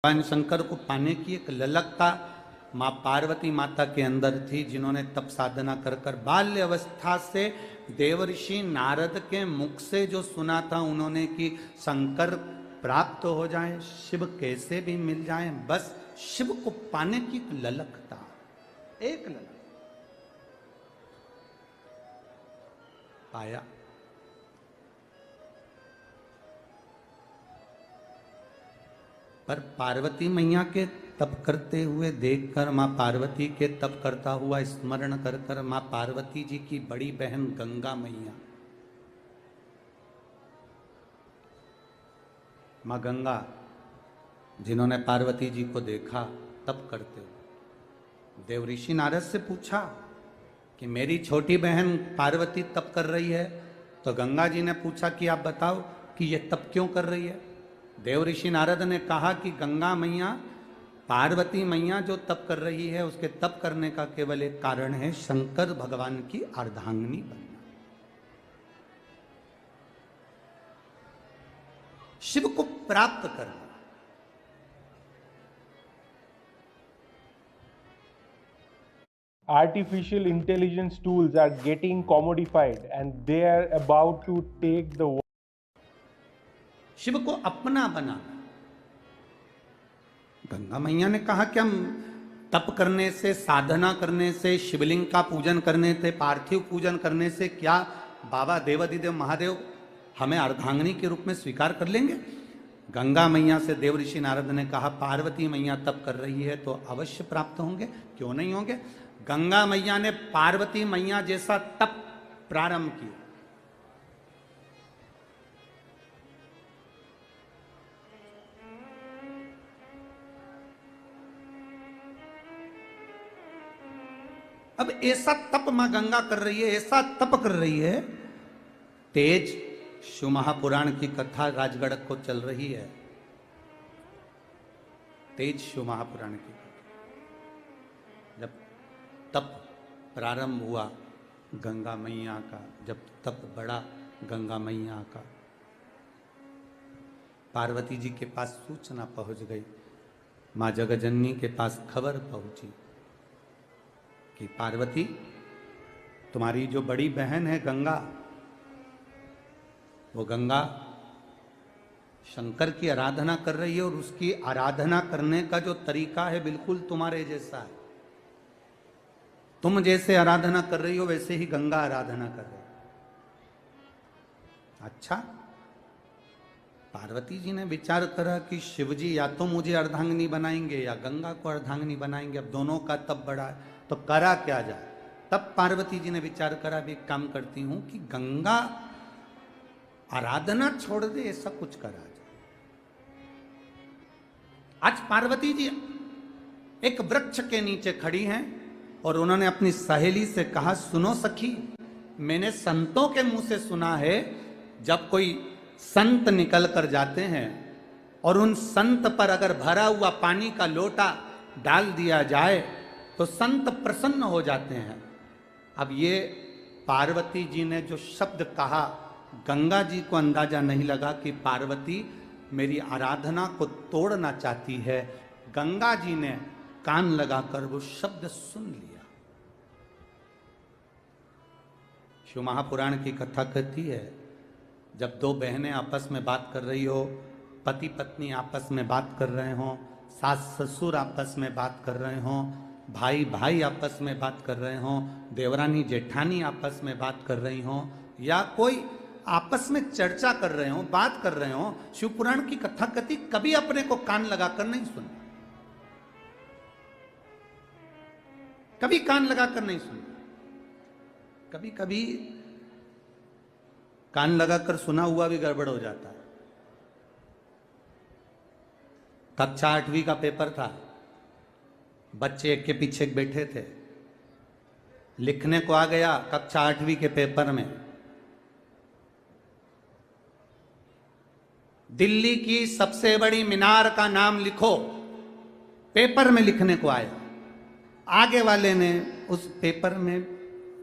भगवान शंकर को पाने की एक ललकता माँ पार्वती माता के अंदर थी, जिन्होंने तप साधना कर कर बाल्य अवस्था से देवर्षि नारद के मुख से जो सुना था उन्होंने कि शंकर प्राप्त हो जाए, शिव कैसे भी मिल जाए, बस शिव को पाने की एक ललकता, एक ललक पाया। पर पार्वती मैया के तप करते हुए देखकर, माँ पार्वती के तप करता हुआ स्मरण कर कर माँ पार्वती जी की बड़ी बहन गंगा मैया, माँ गंगा, जिन्होंने पार्वती जी को देखा तप करते हुए, देवऋषि नारद से पूछा कि मेरी छोटी बहन पार्वती तप कर रही है, तो गंगा जी ने पूछा कि आप बताओ कि ये तप क्यों कर रही है। देवऋषि नारद ने कहा कि गंगा मैया, पार्वती मैया जो तप कर रही है उसके तप करने का केवल एक कारण है, शंकर भगवान की अर्धांगिनी बनना, शिव को प्राप्त करना। Artificial intelligence tools are getting commodified and they are about to take the world. Shiv को अपना बनाना। गंगा मैया ने कहा कि हम तप करने से, साधना करने से, शिवलिंग का पूजन करने से, पार्थिव पूजन करने से क्या बाबा देवाधिदेव महादेव हमें अर्धांगिनी के रूप में स्वीकार कर लेंगे। गंगा मैया से देवऋषि नारद ने कहा पार्वती मैया तप कर रही है तो अवश्य प्राप्त होंगे, क्यों नहीं होंगे। गंगा मैया ने पार्वती मैया जैसा तप प्रारंभ किया। अब ऐसा तप मां गंगा कर रही है, ऐसा तप कर रही है, तेज शिव महापुराण की कथा राजगढ़ को चल रही है। तेज शिव महापुराण की कथा, जब तप प्रारंभ हुआ गंगा मैया का, जब तप बढ़ा गंगा मैया का, पार्वती जी के पास सूचना पहुंच गई, मां जगजननी के पास खबर पहुंची कि पार्वती, तुम्हारी जो बड़ी बहन है गंगा, वो गंगा शंकर की आराधना कर रही है और उसकी आराधना करने का जो तरीका है बिल्कुल तुम्हारे जैसा है। तुम जैसे आराधना कर रही हो वैसे ही गंगा आराधना कर रही है। अच्छा, पार्वती जी ने विचार करा कि शिवजी या तो मुझे अर्धांगिनी बनाएंगे या गंगा को अर्धांगिनी बनाएंगे, अब दोनों का तप बढ़ा है तो करा क्या जाए। तब पार्वती जी ने विचार करा भी एक काम करती हूं कि गंगा आराधना छोड़ दे, ऐसा कुछ करा जाए। आज पार्वती जी एक वृक्ष के नीचे खड़ी हैं और उन्होंने अपनी सहेली से कहा, सुनो सखी, मैंने संतों के मुंह से सुना है जब कोई संत निकल कर जाते हैं और उन संत पर अगर भरा हुआ पानी का लोटा डाल दिया जाए तो संत प्रसन्न हो जाते हैं। अब ये पार्वती जी ने जो शब्द कहा, गंगा जी को अंदाजा नहीं लगा कि पार्वती मेरी आराधना को तोड़ना चाहती है। गंगा जी ने कान लगाकर वो शब्द सुन लिया। शिव महापुराण की कथा कहती है, जब दो बहनें आपस में बात कर रही हो, पति पत्नी आपस में बात कर रहे हो, सास ससुर आपस में बात कर रहे हो, भाई भाई आपस में बात कर रहे हो, देवरानी जेठानी आपस में बात कर रही हो, या कोई आपस में चर्चा कर रहे हो, बात कर रहे हो, शिव पुराण की कथा कथी कभी अपने को कान लगाकर नहीं सुना, कभी कान लगाकर नहीं सुना। कभी कभी कान लगाकर सुना हुआ भी गड़बड़ हो जाता है। कक्षा 8वीं का पेपर था, बच्चे एक के पीछे एक बैठे थे, लिखने को आ गया कक्षा 8वीं के पेपर में, दिल्ली की सबसे बड़ी मीनार का नाम लिखो, पेपर में लिखने को आया। आगे वाले ने उस पेपर में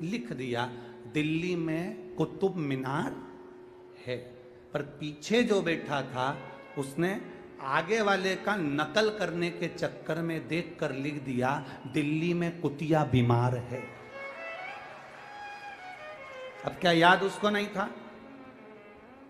लिख दिया दिल्ली में कुतुब मीनार है, पर पीछे जो बैठा था उसने आगे वाले का नकल करने के चक्कर में देखकर लिख दिया दिल्ली में कुतिया बीमार है। अब क्या याद उसको नहीं था?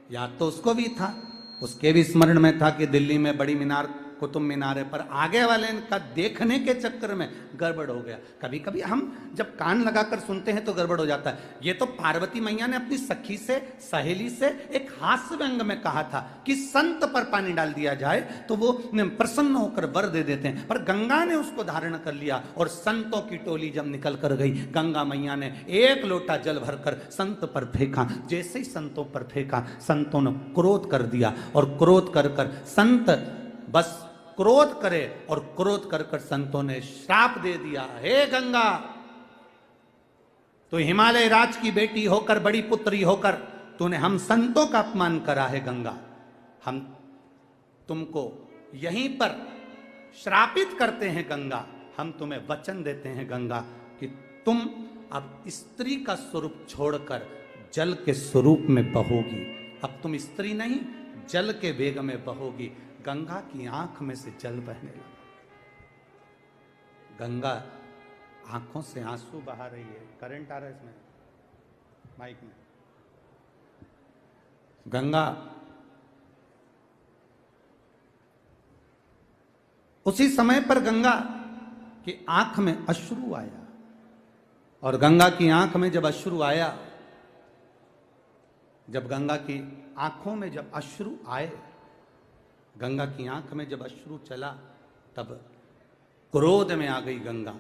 याद तो उसको भी था, उसके भी स्मरण में था कि दिल्ली में बड़ी मीनार कुतुब मीनार है, पर आगे वाले का देखने के चक्कर में गड़बड़ हो गया। कभी कभी हम जब कान लगाकर सुनते हैं तो गड़बड़ हो जाता है। ये तो पार्वती मैया ने अपनी सखी से, सहेली से एक हास्य व्यंग में कहा था कि संत पर पानी डाल दिया जाए तो वो प्रसन्न होकर वर दे देते हैं, पर गंगा ने उसको धारण कर लिया और संतों की टोली जब निकल कर गई, गंगा मैया ने एक लोटा जल भरकर संत पर फेंका। जैसे ही संतों पर फेंका, संतों ने क्रोध कर दिया और क्रोध कर कर संत बस क्रोध करे और क्रोध कर कर संतों ने श्राप दे दिया, हे गंगा, तो हिमालय राज की बेटी होकर, बड़ी पुत्री होकर तूने हम संतों का अपमान करा है गंगा। हम तुमको यहीं पर श्रापित करते हैं गंगा। हम तुम्हें वचन देते हैं गंगा कि तुम अब स्त्री का स्वरूप छोड़कर जल के स्वरूप में बहोगी। अब तुम स्त्री नहीं, जल के वेग में बहोगी। गंगा की आंख में से जल बहने लगा। गंगा आंखों से आंसू बहा रही है। करंट आ रहा है इसमें माइक में। गंगा उसी समय पर गंगा की आंख में अश्रु आया, और गंगा की आंख में जब अश्रु आया, जब गंगा की आंखों में जब अश्रु आए, गंगा की आंख में जब अश्रु चला, तब क्रोध में आ गई गंगा।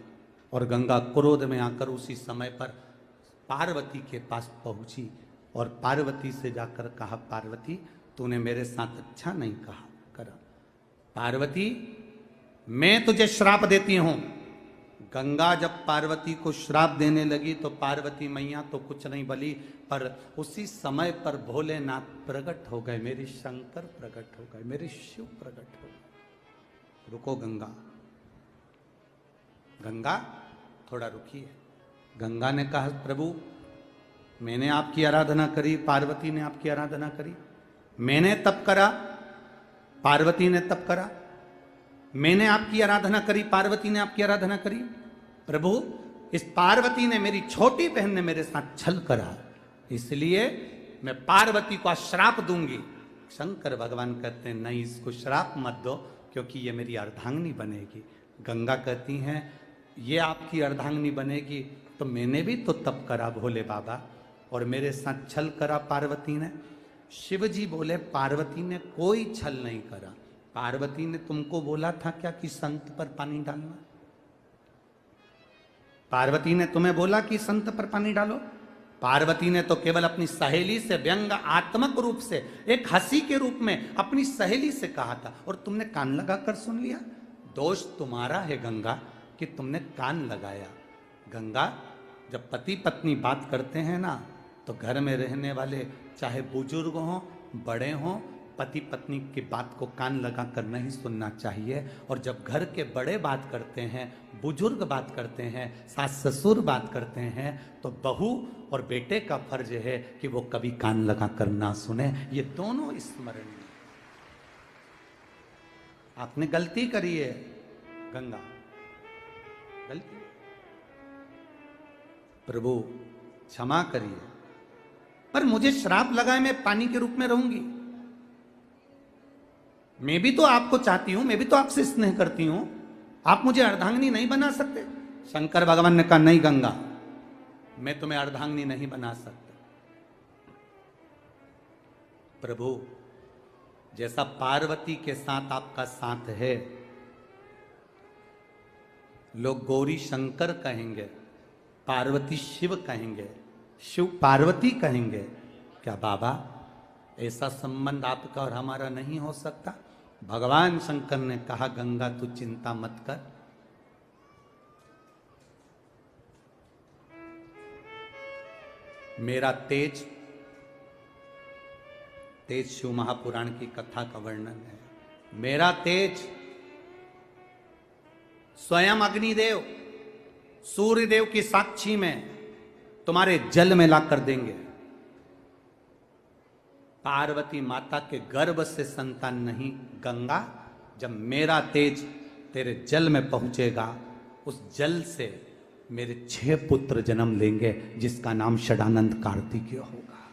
और गंगा क्रोध में आकर उसी समय पर पार्वती के पास पहुंची और पार्वती से जाकर कहा, पार्वती तूने मेरे साथ अच्छा नहीं करा। पार्वती मैं तुझे श्राप देती हूं। गंगा जब पार्वती को श्राप देने लगी तो पार्वती मैया तो कुछ नहीं बोली, पर उसी समय पर भोलेनाथ प्रकट हो गए, मेरे शंकर प्रकट हो गए, मेरे शिव प्रकट हो गए। रुको गंगा, गंगा थोड़ा रुकिए। गंगा ने कहा, प्रभु मैंने आपकी आराधना करी, पार्वती ने आपकी आराधना करी, मैंने तप करा, पार्वती ने तप करा, मैंने आपकी आराधना करी, पार्वती ने आपकी आराधना करी। प्रभु इस पार्वती ने, मेरी छोटी बहन ने मेरे साथ छल करा, इसलिए मैं पार्वती को श्राप दूंगी। शंकर भगवान कहते हैं नहीं, इसको श्राप मत दो क्योंकि ये मेरी अर्धांगिनी बनेगी। गंगा कहती हैं ये आपकी अर्धांगिनी बनेगी तो मैंने भी तो तप करा भोले बाबा, और मेरे साथ छल करा पार्वती ने। शिव जी बोले पार्वती ने कोई छल नहीं करा। पार्वती ने तुमको बोला था क्या कि संत पर पानी डालना? पार्वती ने तुम्हें बोला कि संत पर पानी डालो? पार्वती ने तो केवल अपनी सहेली से व्यंग आत्मक रूप से, एक हंसी के रूप में अपनी सहेली से कहा था, और तुमने कान लगाकर सुन लिया। दोष तुम्हारा है गंगा कि तुमने कान लगाया। गंगा, जब पति पत्नी बात करते हैं ना, तो घर में रहने वाले चाहे बुजुर्ग हों, बड़े हों, पति पत्नी की बात को कान लगाकर नहीं सुनना चाहिए। और जब घर के बड़े बात करते हैं, बुजुर्ग बात करते हैं, सास ससुर बात करते हैं, तो बहू और बेटे का फर्ज है कि वो कभी कान लगाकर ना सुने। ये दोनों स्मरणीय। आपने गलती करी है गंगा, गलती, प्रभु क्षमा करिए, पर मुझे श्राप लगाए मैं पानी के रूप में रहूंगी। मैं भी तो आपको चाहती हूं, मैं भी तो आपसे स्नेह करती हूं, आप मुझे अर्धांगिनी नहीं बना सकते? शंकर भगवान ने कहा नहीं गंगा, मैं तुम्हें अर्धांगिनी नहीं बना सकता। प्रभु जैसा पार्वती के साथ आपका साथ है, लोग गौरी शंकर कहेंगे, पार्वती शिव कहेंगे, शिव पार्वती कहेंगे, क्या बाबा ऐसा संबंध आपका और हमारा नहीं हो सकता? भगवान शंकर ने कहा गंगा तू चिंता मत कर, मेरा तेज, तेज शिव महापुराण की कथा का वर्णन है। मेरा तेज स्वयं अग्निदेव, सूर्यदेव की साक्षी में तुम्हारे जल में ला कर देंगे। पार्वती माता के गर्भ से संतान नहीं, गंगा, जब मेरा तेज तेरे जल में पहुंचेगा, उस जल से मेरे 6 पुत्र जन्म लेंगे, जिसका नाम षडानंद कार्तिकेय होगा।